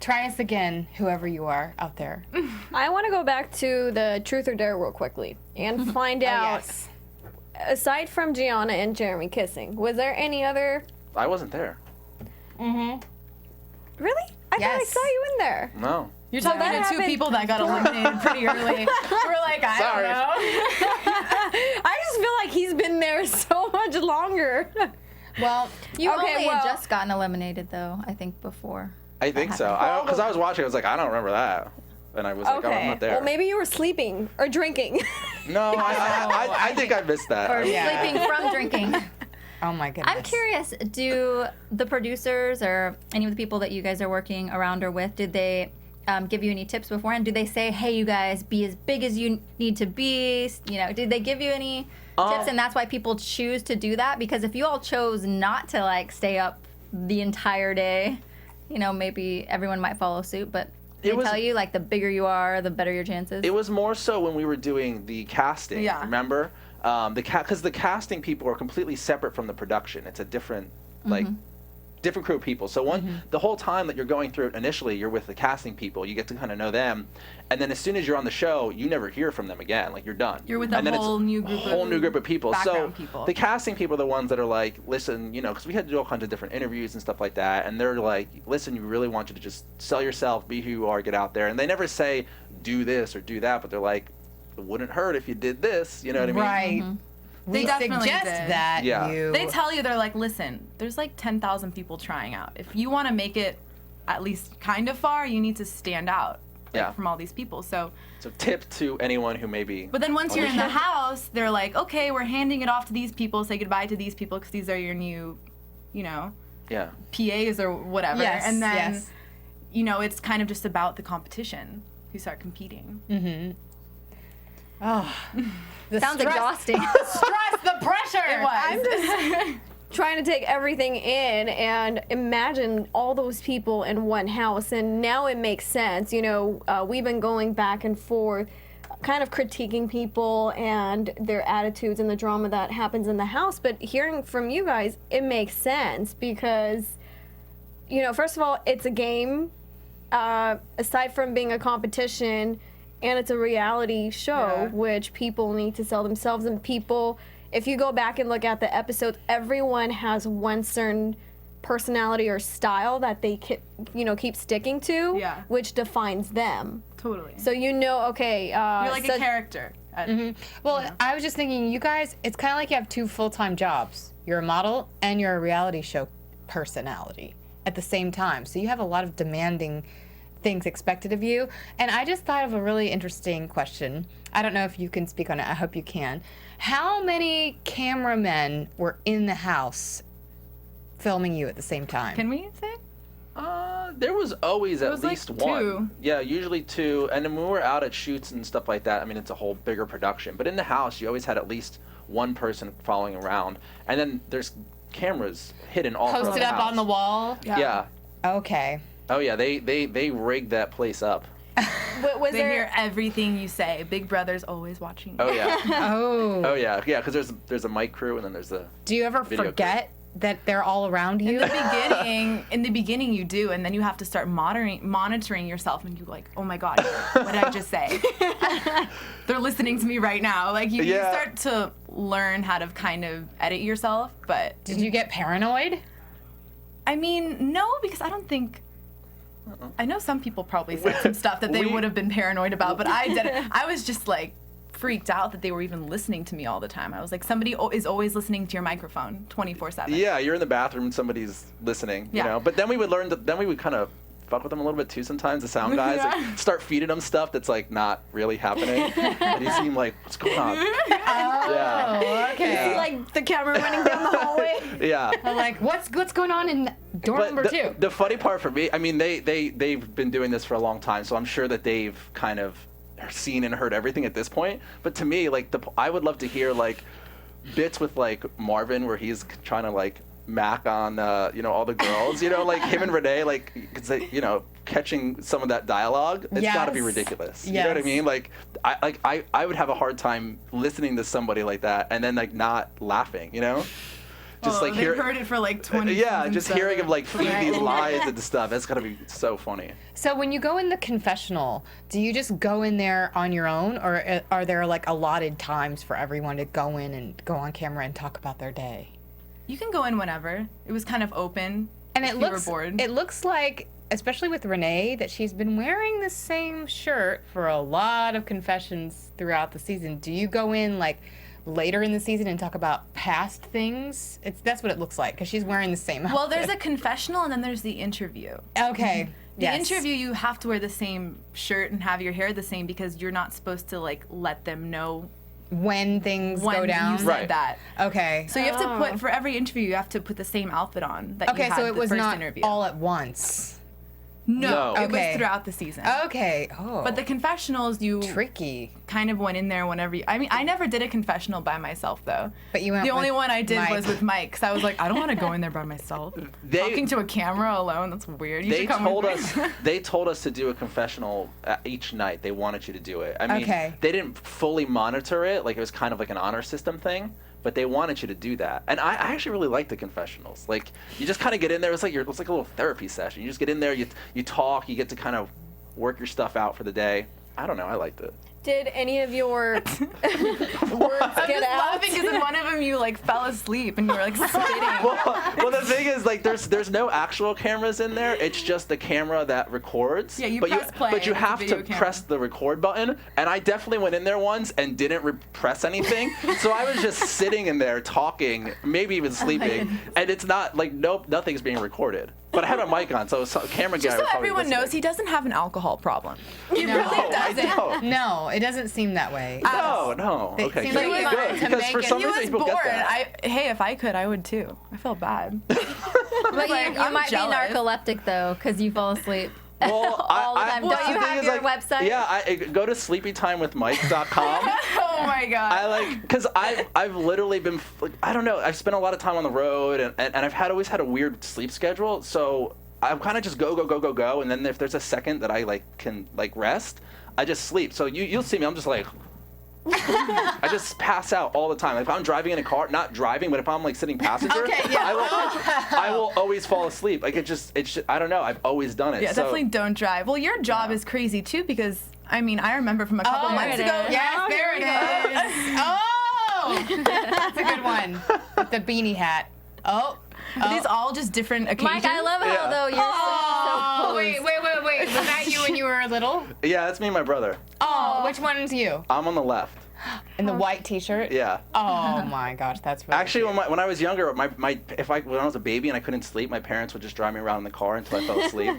Try us again, whoever you are out there. I want to go back to the Truth or Dare real quickly and find out, Yes. aside from Gianna and Jeremy kissing, was there any other? I wasn't there. Really? I thought I Yes. saw you in there. No. You're talking that to two happened people that got eliminated pretty early. We're like, I Sorry. don't know. I just feel like he's been there so much longer. Well, You Okay, only well- had just gotten eliminated, though, I think, before. I think so. Because I was watching, I was like, I don't remember that. And I was like, oh, I'm not there. Well, maybe you were sleeping or drinking. No, I think I missed that. Or Yeah. sleeping from drinking. oh my goodness. I'm curious, do the producers or any of the people that you guys are working around or with, did they give you any tips beforehand? Do they say, hey, you guys, be as big as you need to be? You know, did they give you any tips, and that's why people choose to do that? Because if you all chose not to, like, stay up the entire day, you know, maybe everyone might follow suit, but they tell you, like, the bigger you are, the better your chances? It was more so when we were doing the casting, Yeah. remember? Because the casting people are completely separate from the production. It's a different, like, different crew of people. So the whole time that you're going through it initially, you're with the casting people. You get to kind of know them. And then as soon as you're on the show, you never hear from them again. Like, you're done. You're with a and then whole it's new group whole of new group of people. So background people. the casting people are the ones that are like, listen, you know, because we had to do all kinds of different interviews and stuff like that. And they're like, listen, we really want you to just sell yourself, be who you are, get out there. And they never say, do this or do that. But they're like, it wouldn't hurt if you did this. You know what I mean? Right. They We definitely suggest did. that Yeah. you. They tell you, they're like, listen, there's like 10,000 people trying out. If you want to make it at least kind of far, you need to stand out. Yeah. from all these people. So tip to anyone who may be. but then once you're in the house, they're like, okay, we're handing it off to these people. Say goodbye to these people because these are your new, Yeah. PAs or whatever. Yes, and then, yes. It's kind of just about the competition. You start competing. Mm-hmm. Oh, the Sounds stress, exhausting. the stress, the pressure. It was. I'm just trying to take everything in and imagine all those people in one house, and now it makes sense. We've been going back and forth, kind of critiquing people and their attitudes and the drama that happens in the house, but hearing from you guys, it makes sense because, first of all, it's a game. Aside from being a competition, and it's a reality show, which people need to sell themselves, and people, if you go back and look at the episodes, everyone has one certain personality or style that they keep sticking to, which defines them. Totally. So okay, you're like a character. Well, I was just thinking, you guys, it's kind of like you have two full-time jobs. You're a model and you're a reality show personality at the same time. So you have a lot of demanding things expected of you. And I just thought of a really interesting question. I don't know if you can speak on it. I hope you can. How many cameramen were in the house filming you at the same time? Can we say? There was always at was least like one. 2. Yeah, usually 2. And then when we were out at shoots and stuff like that, I mean, it's a whole bigger production. But in the house, you always had at least one person following around. And then there's cameras hidden all throughout Posted the up house. on the wall? Yeah. Okay. Oh yeah, they rigged that place up. was They there hear everything you say. Big Brother's always watching. Oh yeah. Oh. Oh yeah, because there's a mic crew and then there's the. Do you ever video forget that they're all around you? In the beginning you do, and then you have to start monitoring yourself, and you're like, oh my god, what did I just say? They're listening to me right now. Like you start to learn how to kind of edit yourself, but Did you get paranoid? I mean, no, because I don't think. I know some people probably said some stuff that they would have been paranoid about, but I didn't. I was just like freaked out that they were even listening to me all the time. I was like, somebody is always listening to your microphone 24/7. Yeah, you're in the bathroom and somebody's listening, you Yeah. know. But then we would learn then we would kind of fuck with them a little bit too sometimes, the sound guys. Like, start feeding them stuff that's like not really happening. And you seem like, what's going on? Oh, okay. see, like the camera running down the hallway? Yeah. I'm like, what's going on in door But number the, 2? the funny part for me, I mean, they've been doing this for a long time, so I'm sure that they've kind of seen and heard everything at this point. But to me, like, I would love to hear like bits with like Marvin where he's trying to like mac on all the girls, like him and Renee, like, cause they, catching some of that dialogue. It's got to be Yes. ridiculous. You know what I mean? Like, I would have a hard time listening to somebody like that and then like not laughing. Just like they've heard it for like 20 yeah, seasons, just so- hearing him like feed these lies and stuff. That's gotta be so funny. So when you go in the confessional, do you just go in there on your own, or are there like allotted times for everyone to go in and go on camera and talk about their day? You can go in whenever. It was kind of open. And if it you looks were bored. it looks like, especially with Renee, that she's been wearing the same shirt for a lot of confessions throughout the season. Do you go in like later in the season and talk about past things? That's what it looks like, because she's wearing the same outfit. Well, there's a confessional and then there's the interview. Okay. The Yes. interview, you have to wear the same shirt and have your hair the same because you're not supposed to like let them know when things when go down. you said Right. that. Okay. So you have to put, for every interview, you have to put the same outfit on that you Okay, had so it the was first not interview. all at once. No, it Okay. was throughout the season. Okay. Oh. But the confessionals, you tricky. kind of went in there whenever I mean, I never did a confessional by myself, though. But you went The only with one I did Mike. was with Mike, because I was like, I don't want to go in there by myself. Talking to a camera alone, that's weird. You They should come told with me. us they told us to do a confessional each night. They wanted you to do it. I mean, Okay. they didn't fully monitor it. Like, it was kind of like an honor system thing. But they wanted you to do that, and I actually really like the confessionals. Like, you just kind of get in there. It's like a little therapy session. You just get in there, you talk, you get to kind of work your stuff out for the day. I don't know. I liked it. Did any of your words I'm get just out? laughing because in one of them you like fell asleep and you were like spitting. Well, the thing is, like, there's no actual cameras in there. It's just the camera that records. Yeah, you but press play, But you it's a have to video camera. press the record button. And I definitely went in there once and didn't press anything. So I was just sitting in there talking, maybe even sleeping. And it's not like nothing's being recorded. But I had a mic on, so camera guy. Just so would probably everyone listen. knows, he doesn't have an alcohol problem. He No, really I doesn't. don't. No, it doesn't seem that way. No. It Okay, seems good. like you wanted to Because make for it- some He reason was people bored. get that. Hey, if I could, I would too. I feel bad. But Like, you I'm might jealous. be narcoleptic though, because you fall asleep. Well, all the time. Don't the you thing have is, your like, website? Yeah, I go to sleepytimewithmike.com. Oh my god. I like, because I've literally been, like, I don't know, I've spent a lot of time on the road, and I've always had a weird sleep schedule, so I kind of just go, and then if there's a second that I like can like rest, I just sleep. So you'll see me, I'm just like, I just pass out all the time. Like, if I'm driving in a car, not driving, but if I'm like sitting passenger, Okay, yeah. I will always fall asleep. Like it's just, I don't know, I've always done it. Yeah, so, definitely don't drive. Well, your job is crazy too because I mean I remember from a couple months there it ago. is. Yes, there it is. Oh, that's a good one. With the beanie hat. Oh. Are these all just different occasions? Mike, I love how Yeah. though you're Oh, so wait. Was that you when you were little? Yeah, that's me and my brother. Oh, which one's you? I'm on the left. In the white T-shirt? Yeah. Oh my gosh, that's really Actually, cute. when I was younger, when I was a baby and I couldn't sleep, my parents would just drive me around in the car until I fell asleep.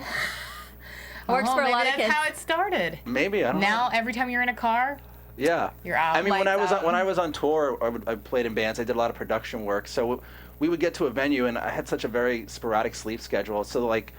Works for a maybe lot of that's kids. how it started. Maybe, I don't know. Now, every time you're in a car, Yeah. you're out. I mean, when lights out. I was on tour, I played in bands. I did a lot of production work. So we would get to a venue, and I had such a very sporadic sleep schedule. So like,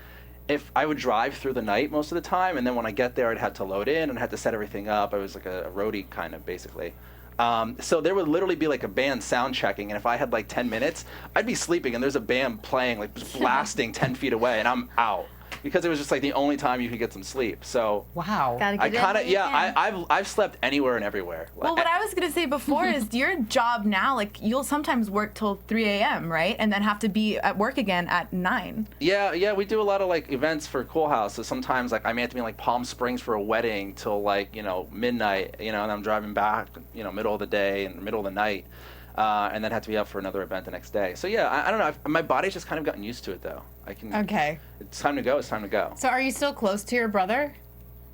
if I would drive through the night most of the time, and then when I get there, I'd have to load in and had to set everything up. I was like a roadie kind of basically. So there would literally be like a band sound checking, and if I had like 10 minutes, I'd be sleeping, and there's a band playing, like just blasting 10 feet away, and I'm out. Because it was just like the only time you could get some sleep. So Wow. Gotta I get in kind of, when you can. I've slept anywhere and everywhere. Well, what I was gonna say before is your job now, like you'll sometimes work till 3 a.m., right? And then have to be at work again at 9. Yeah, we do a lot of like events for Cool House. So sometimes like I may have to be in like Palm Springs for a wedding till like, midnight, and I'm driving back, middle of the day and middle of the night. And then have to be up for another event the next day. So yeah, I don't know. My body's just kind of gotten used to it though. Okay. It's time to go. It's time to go. So are you still close to your brother?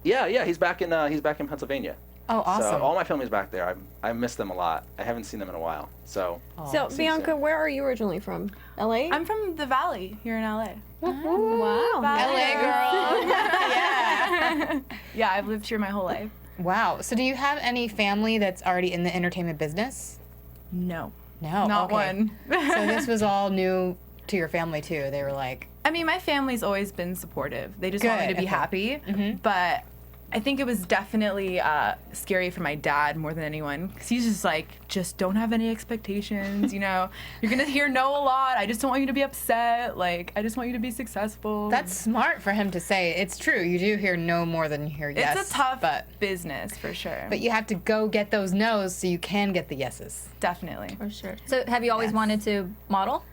Yeah. He's back in Pennsylvania. Oh, awesome. So all my family's back there. I miss them a lot. I haven't seen them in a while. So So, Bianca, sad. where are you originally from? LA? I'm from the Valley here in LA. Wow. LA girl. Yeah. Yeah, I've lived here my whole life. Wow. So do you have any family that's already in the entertainment business? No. No. Not okay. one. So this was all new to your family too. They were like, I mean, my family's always been supportive. They just want me Good, to be okay. happy. But I think it was definitely scary for my dad more than anyone. Because he's just like, just don't have any expectations, You're going to hear no a lot. I just don't want you to be upset. Like, I just want you to be successful. that's smart for him to say. It's true. You do hear no more than you hear yes. It's a tough but business, for sure. you have to go get those no's so you can get the yeses. Definitely. For sure. So have you always wanted to model?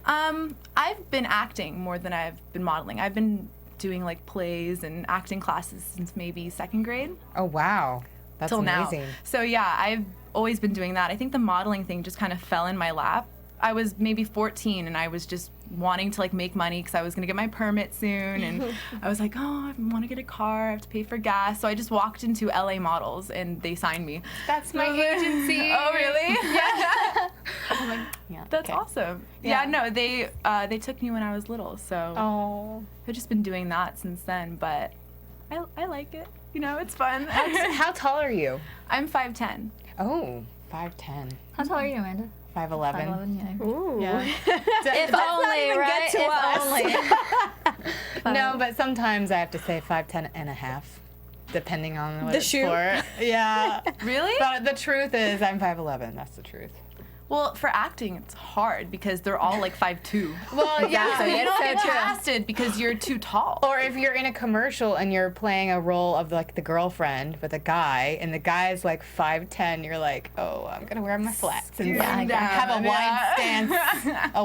I've been acting more than I've been modeling. I've been doing like plays and acting classes since maybe 2nd grade Oh wow. That's till amazing. now. So yeah, I've always been doing that. I think the modeling thing just kind of fell in my lap. I was maybe 14 and I was just wanting to like make money because I was gonna get my permit soon, and I was like, oh, I want to get a car, I have to pay for gas. So I just walked into LA Models and they signed me. That's my agency. Oh really? Yeah. Yeah. That's okay. awesome. Yeah. Yeah, no, they took me when I was little, so Oh. I've just been doing that since then, but I like it. It's fun. How tall are you? I'm 5'10". Oh, 5'10". How tall are you, Amanda? 5'11". 5'11", yeah. Ooh. Yeah. If only, even right? get to If us. only. No, but sometimes I have to say 5'10" and a half, depending on what The it's shoe? for. Yeah. Really? But the truth is I'm 5'11". That's the truth. Well, for acting, it's hard because they're all like 5'2". Well, yeah. So you don't get true. casted because you're too tall. Or if you're in a commercial and you're playing a role of like the girlfriend with a guy, and the guy's like 5'10", you're like, oh, I'm gonna wear my flats and Staring have a down,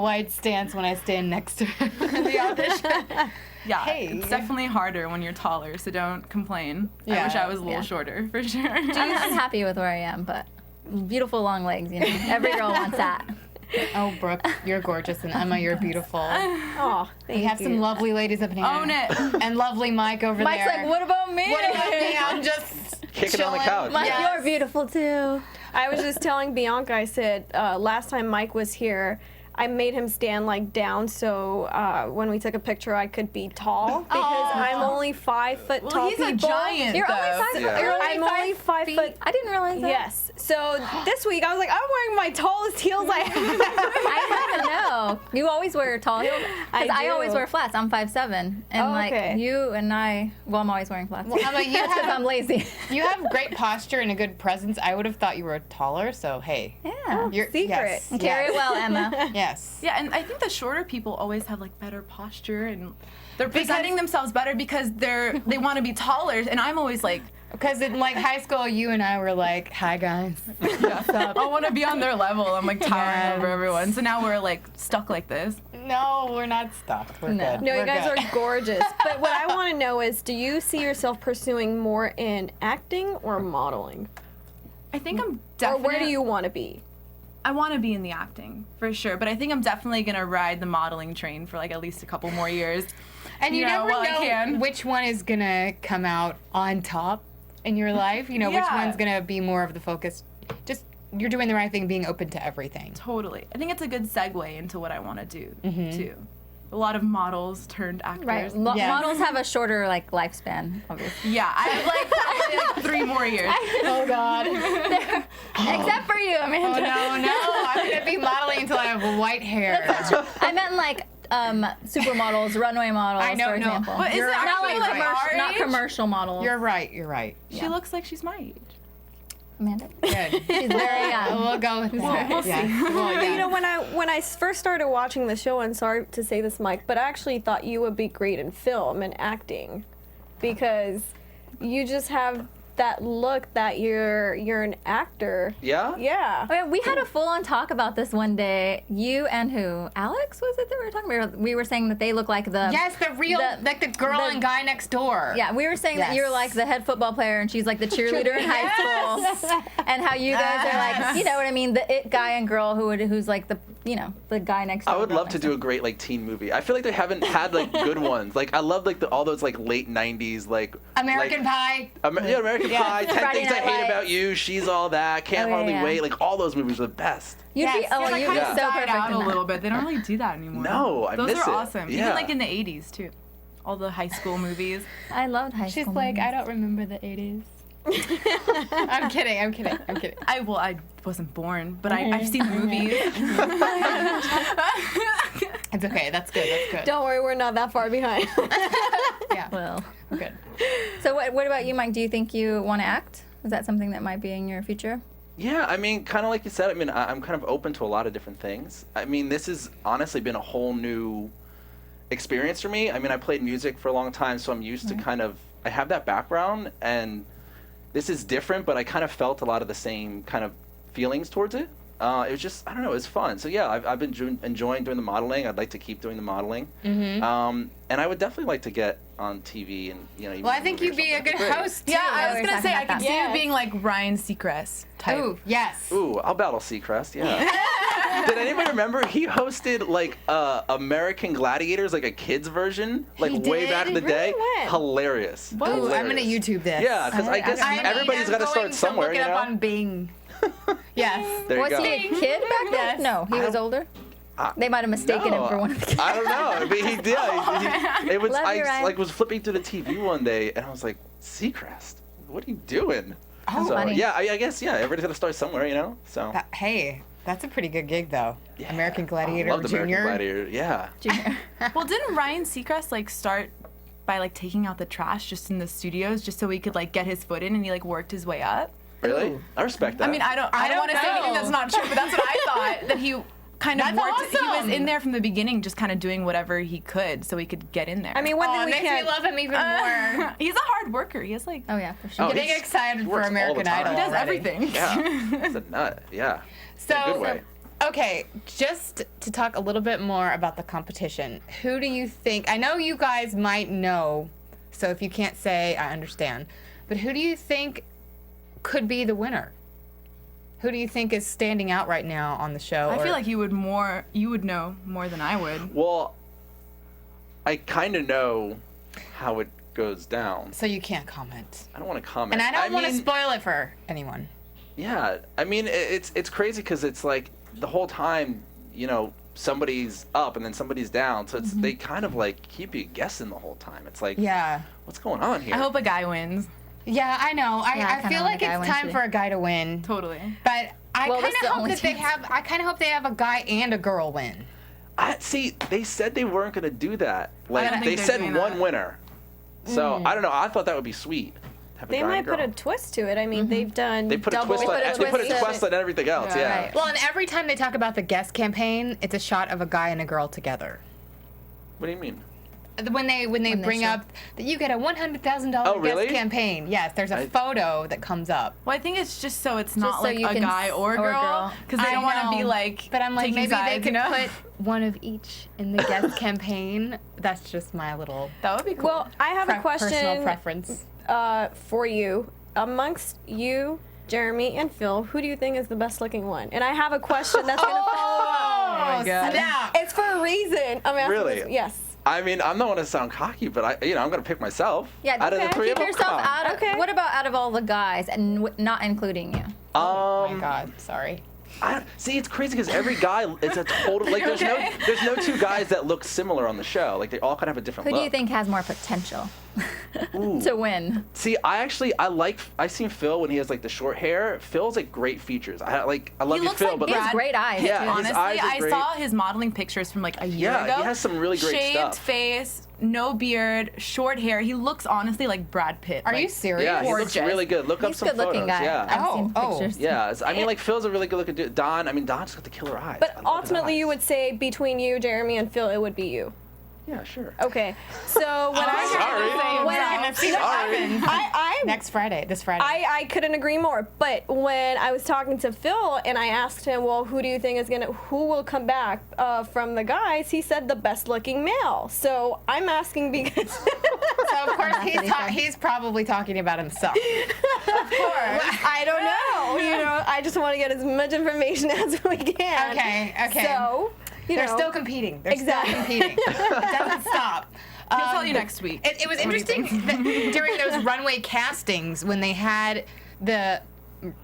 wide stance when I stand next to him in the audition. Yeah, Hey. it's definitely harder when you're taller, so don't complain. I Yeah. wish I was a little Yeah. shorter, for sure. I'm happy with where I am, but beautiful long legs, Every girl wants that. Oh, Brooke, you're gorgeous, and Emma, you're beautiful. Oh, thank We have some lovely ladies up in here. Own it. And lovely Mike over Mike's there. like, what about me? What about me? I'm just Kicking on the chilling. couch. Mike, Yes. you're beautiful too. I was just telling Bianca, I said, last time Mike was here, I made him stand like down so when we took a picture I could be tall because I'm only 5 foot tall. He's a giant. You're though. only 5 foot. Yeah. You're I'm only 5 foot. I didn't realize that. Yes. So this week I was like, I'm wearing my tallest heels I have. I don't know. You always wear tall heels. 'Cause I do. always wear flats. I'm 5'7", and okay. like you and I. Well, I'm always wearing flats. Well, how about you? That's because I'm lazy. You have great posture and a good presence. I would have thought you were taller, so hey. Yeah. You're, secret. Yes, Carry it yes, well, Emma. Yes. Yeah, and I think the shorter people always have like better posture and they're presenting themselves better because they want to be taller, and I'm always like, Because in like high school, you and I were like, "Hi guys." I want to be on their level. I'm like towering Yes. over everyone. So now we're like stuck like this. No, we're not stuck. We're No. good. No, you We're guys good. are gorgeous. But what I want to know is, do you see yourself pursuing more in acting or modeling? I think I'm Or definitely. where do you want to be? I want to be in the acting for sure, but I think I'm definitely gonna ride the modeling train for like at least a couple more years. And you never while I know can. which one is gonna come out on top in your life. You know, which Yeah. one's gonna be more of the focus. Just you're doing the right thing, being open to everything. Totally. I think it's a good segue into what I want to do Mm-hmm. too. A lot of models turned actors. Right. Yes. Models have a shorter like lifespan, obviously. Yeah, I have like probably like 3 more years. Oh God. Except for you, Oh Amanda. no. I'm gonna be modeling until I have white hair. I meant like supermodels, runway models, I know, for no. example. But is You're it Not actually like, like our not age? commercial models. You're right. You're right. She looks like she's my age. Amanda. Good. She's very young. We'll go with that. we'll see. Yeah. Well, But yeah. you know, when I first started watching the show, and sorry to say this, Mike, but I actually thought you would be great in film and acting, because you just have that look that you're an actor. Yeah? Yeah. Oh, yeah, we had a full-on talk about this one day. You and who? Alex, was it that we were talking about? We were saying that they look like the... Yes, the real, like the girl and guy next door. Yeah, we were saying that you're Yes. like the head football player and she's like the cheerleader in high school. And how you guys are like, you know what I mean, the it guy and girl who's like the, you know, the guy next door. I would girl love to next do door. a great like teen movie. I feel like they haven't had like good ones. Like I love like all those like late '90s like American Pie. Yeah, American Pie, 10 Friday Things I Night Hate Lights. About You, She's All That, Can't Oh, yeah, Hardly yeah. Wait. Like all those movies are the best. You'd be, Yes. oh, Yeah, you'd Kind be of so died perfect out in a that. little bit. They don't really do that anymore. No, I Those miss are it. awesome. Yeah. Even like in the 80s too. All the high school movies. I loved high She's school. like, movies. I don't remember the 80s. I'm kidding. I wasn't born, but I've seen the movies. It's okay. That's good. Don't worry, we're not that far behind. Yeah. Well, We're good. so what about you, Mike? Do you think you want to act? Is that something that might be in your future? Yeah, I mean, kind of like you said, I mean, I'm kind of open to a lot of different things. I mean, this has honestly been a whole new experience for me. I mean, I played music for a long time, so I'm used to kind of, I have that background, and this is different, but I kind of felt a lot of the same kind of feelings towards it. It was just, I don't know, it was fun. So yeah, I've been enjoying doing the modeling. I'd like to keep doing the modeling. And I would definitely like to get on TV and, you know, even Well, I a think movie or you'd be a something. good Great. host too. Yeah, I we was were gonna say talking I about could see that. you being like Ryan Seacrest type. Ooh, yes. Ooh, I'll battle Seacrest, yeah. Did anybody remember he hosted like American Gladiators, like a kids version, like He way did? back in the He day? really went. Hilarious. Ooh, I'm Hilarious. gonna YouTube this. Yeah, because I guess I mean, everybody's I'm got to going start somewhere, look you it know. up on Bing. Yes. There you Was go. he a kid back then? Yes. No, he was older. They might have mistaken him for one of the kids. I don't know. But he did. It was Love you, I Ryan. like was flipping through the TV one day, and I was like, Seacrest, what are you doing? Oh, so funny. yeah, I guess yeah, everybody's got to start somewhere, you know. So Hey, that's a pretty good gig though. yeah. American I Gladiator loved Junior. American Gladiator. Yeah. Junior. Well, didn't Ryan Seacrest like start by like taking out the trash just in the studios just so he could like get his foot in, and he like worked his way up? Really? Ooh. I respect that. I mean, I don't want to say know. anything that's not true, but that's what I thought, that he kind of That's worked. He was awesome. in there from the beginning, just kind of doing whatever he could so he could get in there. I mean, one Oh, thing it we makes me can't. love him even more. he's a hard worker. He has like Oh yeah, for sure. Oh, Getting he's- excited he for works all the American time. Idol. He does already. everything. Yeah. He's a nut. Yeah. So, In a good way. okay, just to talk a little bit more about the competition, who do you think? I know you guys might know, so if you can't say, I understand. But who do you think could be the winner? Who do you think is standing out right now on the show? I or- feel like you would know more than I would. Well, I kind of know how it goes down. So you can't comment. I don't want to comment. And I don't want to mean, spoil it for anyone. Yeah, I mean it's crazy because it's like the whole time, you know, somebody's up and then somebody's down. So it's they kind of like keep you guessing the whole time. It's like, Yeah. what's going on here? I hope a guy wins. Yeah, I know. Yeah, I I kinda feel want like a guy it's win, time too. for a guy to win. Totally. But I Well, kind that's of the hope only that they chance. have. I kind of hope they have a guy and a girl win. See, they said they weren't going to do that. Like don't they think they're said doing one that. winner. So I don't know. I thought that would be sweet. Have a They guy might and put a girl. twist to it. I mean, they've done They put a double. twist on. They put a twist on everything else. Yeah. Right. Well, and every time they talk about the guest campaign, it's a shot of a guy and a girl together. What do you mean? When they bring show. up that you get a $100,000 Oh, really? guest campaign, yes, there's a photo that comes up. Well, I think it's just so it's not so like you a can guy or a girl, because they I don't want to be know. like. But I'm like, taking maybe sides, they could you know? put one of each in the guest campaign. That's just my little That would be cool. Well, I have a personal question preference. for you. Amongst you, Jeremy, and Phil, who do you think is the best looking one? And I have a question that's going to follow up. oh my god. Snap. It's for a reason. I'm asking Really? this- Yes. I mean, I'm not want to sound cocky, but I'm going to pick myself. Yeah, out of the three keep of them. yourself Come on. out of. Okay. What about out of all the guys and not including you? Oh my God, sorry. See, it's crazy because every guy, it's a total like. There's no two guys that look similar on the show. Like they all kind of have a different Who look. do you think has more potential to win? See, I seen Phil when he has like the short hair. Phil's like great features. I love He you, looks Phil, like but He has Brad great eyes. Yeah, too. his Honestly, eyes are I great. saw his modeling pictures from like a year Yeah, ago. he has some really great Shaved stuff. face, no beard, short hair. He looks honestly like Brad Pitt. Are like, you serious? yeah, he looks gorgeous. really good. Look up He's a some good-looking photos. guy. Yeah. I've seen Oh, pictures. Yeah, I mean, like Phil's a really good-looking dude. Don's got the killer eyes. I But love his ultimately, eyes. you would say between you, Jeremy, and Phil, it would be you. Yeah, sure. Okay. So when Sorry. when We're gonna see what happens I next Friday. This Friday. I couldn't agree more. But when I was talking to Phil and I asked him, well, who do you think who will come back from the guys? He said the best looking male. So I'm asking because. So of course he's probably talking about himself. Of course. I don't know. You know, I just want to get as much information as we can. Okay. So, They're know, still competing. They're Exactly. still competing. It doesn't stop. He'll tell you next week. It was interesting that during those runway castings when they had the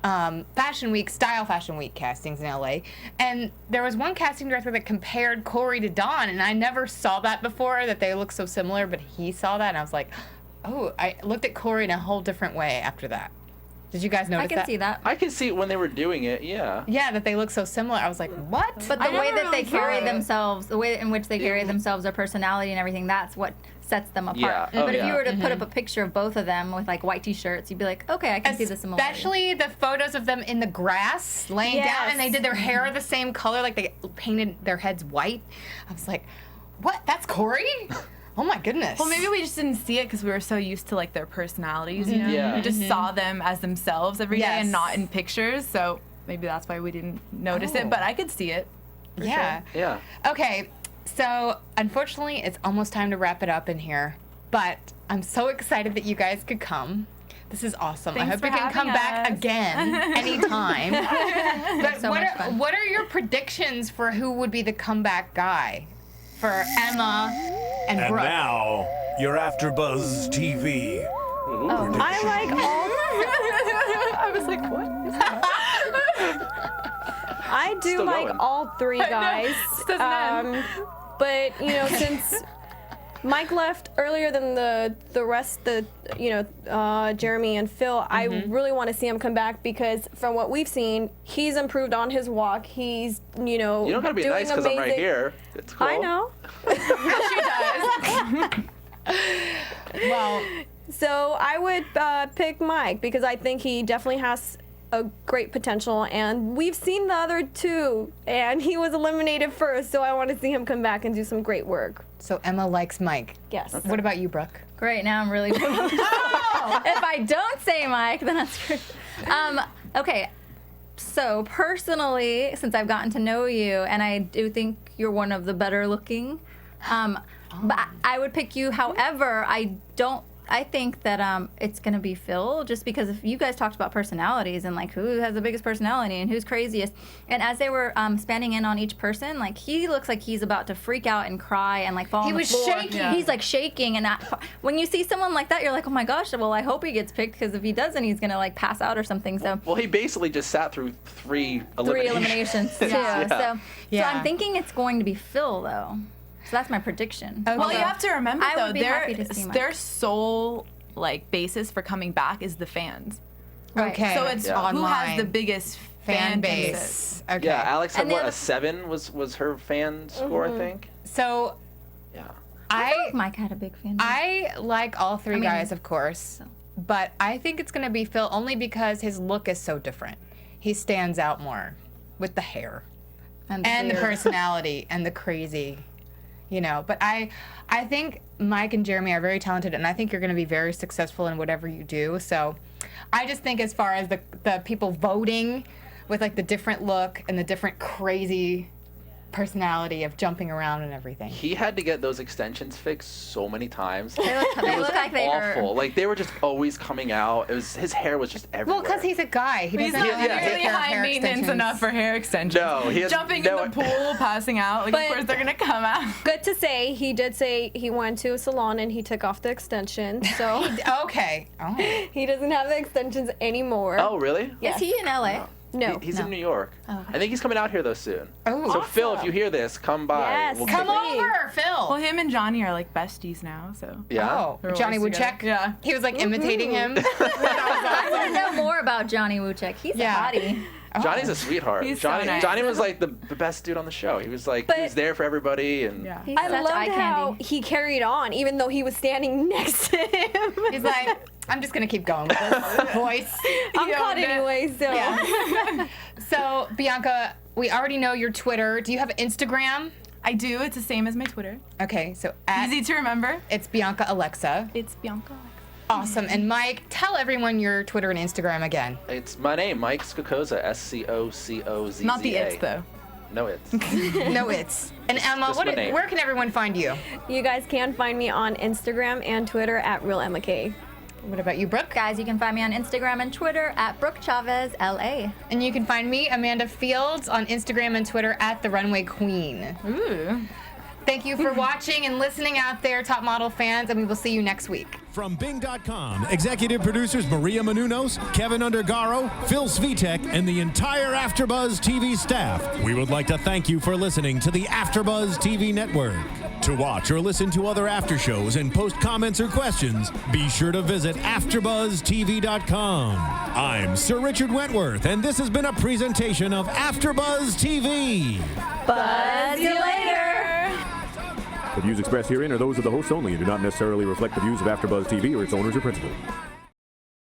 Style Fashion Week castings in LA, and there was one casting director that compared Corey to Dawn, and I never saw that before, that they look so similar, but he saw that, and I was like, oh, I looked at Corey in a whole different way after that. Did you guys notice I can that? see that. I can see it when they were doing it. Yeah. Yeah, that they look so similar. I was like, what? But the I way never that they really carry saw it. themselves, the way in which they carry themselves, their personality and everything, that's what sets them apart. Yeah. Oh, But if you yeah. were to put up a picture of both of them with like white t-shirts, you'd be like, okay, I can see the similarity. Especially the photos of them in the grass laying down, Yes. and they did their hair the same color, like they painted their heads white. I was like, what? That's Corey? Oh my goodness. Well, maybe we just didn't see it because we were so used to like their personalities, you know? Yeah. We just saw them as themselves every day Yes. and not in pictures. So maybe that's why we didn't notice Oh. it. But I could see it. for Yeah. sure. Yeah. Okay, so unfortunately, it's almost time to wrap it up in here, but I'm so excited that you guys could come. This is awesome. I Thanks hope for you can come having back us. again anytime. But So much fun. what are your predictions for who would be the comeback guy for Emma and And Brooke? now, your AfterBuzz TV. I like all. I was like, what? I do Still like going. all three guys. Just doesn't end. But you know, since Mike left earlier than the rest, Jeremy and Phil, I really want to see him come back because from what we've seen, he's improved on his walk. He's You don't gotta be doing nice because I'm right amazing. here. It's cool. I know. Well, So I would pick Mike because I think he definitely has a great potential, and we've seen the other two, and he was eliminated first, so I want to see him come back and do some great work. so Emma likes Mike. Yes. What about you, Brooke? Great, now I'm really If I don't say Mike, then that's great. Okay, so personally, since I've gotten to know you, and I do think you're one of the better looking, but I would pick you. However, I don't I think that it's gonna be Phil, just because if you guys talked about personalities and like who has the biggest personality and who's craziest, and as they were spanning in on each person, like he looks like he's about to freak out and cry and like fall on the floor. He was shaking. Yeah. He's like shaking, and when you see someone like that, you're like, oh my gosh, well I hope he gets picked, because if he doesn't, he's gonna like pass out or something. So Well, he basically just sat through three eliminations too. Yeah. So Yeah. I'm thinking it's going to be Phil though. So that's my prediction. Okay. Well, you have to remember I though, would be happy to see Mike. their sole like basis for coming back is the fans. Okay. So it's who Online. has the biggest fan basis. base. Okay. Yeah, Alex had And the what, other- a 7 was her fan score, I think. So Yeah. I feel like Mike had a big fan. I like all three I mean, guys, of course, but I think it's gonna be Phil only because his look is so different. He stands out more with the hair and the beard. personality and the crazy, you know. But I think Mike and Jeremy are very talented, and I think you're gonna be very successful in whatever you do. So I just think as far as the people voting with like the different look and the different crazy personality of jumping around and everything. He had to get those extensions fixed so many times. They look like they Awful. are. Like they were just always coming out. It was his hair was just everywhere. Well, because he's a guy. He He's doesn't not have to take really care of high hair maintenance extensions. enough for hair extensions. No, he has Jumping no- in the pool, passing out. Like, But- of course, they're gonna come out. Good to say, he did say he went to a salon and he took off the extension, so Okay. Oh. he doesn't have the extensions anymore. Oh, really? Is he in LA? No. He's in New York. Oh, okay. I think he's coming out here though soon. Oh, So Phil, if you hear this, come by. Yes, We'll come kick it. over, Phil. Well, him and Johnny are like besties now, so. Yeah. Oh, They're Johnny always Woodchuck. together. Yeah. He was like imitating him. I want to know more about Johnny Wuchek. He's Yeah. a hottie. Johnny's a sweetheart. He's so Johnny, nice. Johnny was like the best dude on the show. He was like he But- was there for everybody and Yeah. He's I such loved eye how candy. he carried on, even though he was standing next to him. He's like, I'm just gonna keep going with this voice. I'm He caught owned it. anyway, so. Yeah. So Bianca, we already know your Twitter. Do you have Instagram? I do. It's the same as my Twitter. Okay, so at Easy to remember. it's Bianca Alexa. It's Bianca. Awesome. And Mike, tell everyone your Twitter and Instagram again. it's my name, Mike Scocozza, Scocozza. Not the it's though. No it's. No, it's. And Emma, just my name. where can everyone find you? You guys can find me on Instagram and Twitter at RealEmmaK. What about you, Brooke? Guys, you can find me on Instagram and Twitter at Brooke Chavez LA. And you can find me, Amanda Fields, on Instagram and Twitter at The Runway Queen. Ooh. Thank you for watching and listening out there, Top Model fans, and we will see you next week. From Bing.com, executive producers Maria Menounos, Kevin Undergaro, Phil Svitek, and the entire AfterBuzz TV staff, we would like to thank you for listening to the AfterBuzz TV network. To watch or listen to other after shows and post comments or questions, be sure to visit AfterBuzzTV.com. I'm Sir Richard Wentworth, and this has been a presentation of AfterBuzz TV. Buzz you later. The views expressed herein are those of the hosts only and do not necessarily reflect the views of AfterBuzz TV or its owners or principals.